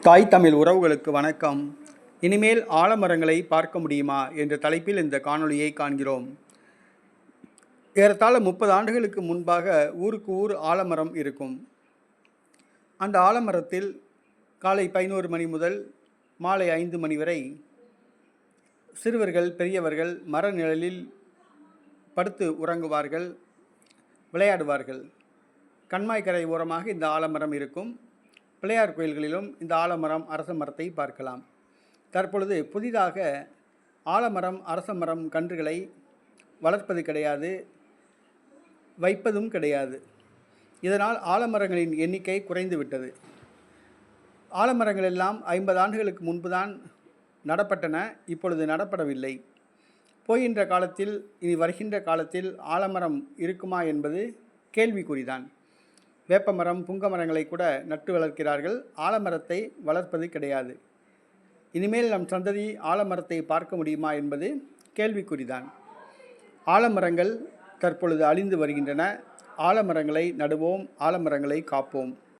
தாய் தமிழ் உறவுகளுக்கு வணக்கம். இனிமேல் ஆலமரங்களை பார்க்க முடியுமா என்ற தலைப்பில் இந்த காணொளியை காண்கிறோம். ஏறத்தாழ 30 ஆண்டுகளுக்கு முன்பாக ஊருக்கு ஊர் ஆலமரம் இருக்கும். அந்த ஆலமரத்தில் காலை 11 மணி முதல் மாலை 5 மணி வரை சிறுவர்கள் பெரியவர்கள் மர நிழலில் படுத்து உறங்குவார்கள், விளையாடுவார்கள். கண்மாய்க்கரை ஓரமாக இந்த ஆலமரம் இருக்கும். பிள்ளையார் கோயில்களிலும் இந்த ஆலமரம் அரச மரத்தை பார்க்கலாம். தற்பொழுது புதிதாக ஆலமரம் அரச மரம் கன்றுகளை வளர்ப்பது கிடையாது, வைப்பதும் கிடையாது. இதனால் ஆலமரங்களின் எண்ணிக்கை குறைந்து விட்டது. ஆலமரங்கள் எல்லாம் 50 ஆண்டுகளுக்கு முன்புதான் நடப்பட்டன, இப்பொழுது நடப்படவில்லை. போகின்ற காலத்தில் இனி வருகின்ற காலத்தில் ஆலமரம் இருக்குமா என்பது கேள்விக்குறிதான். வேப்பமரம் புங்க மரங்களை கூட நட்டு வளர்க்கிறார்கள், ஆலமரத்தை வளர்ப்பது கிடையாது. இனிமேல் நம் சந்ததி ஆலமரத்தை பார்க்க முடியுமா என்பது கேள்விக்குறிதான். ஆலமரங்கள் தற்பொழுது அழிந்து வருகின்றன. ஆலமரங்களை நடுவோம், ஆலமரங்களை காப்போம்.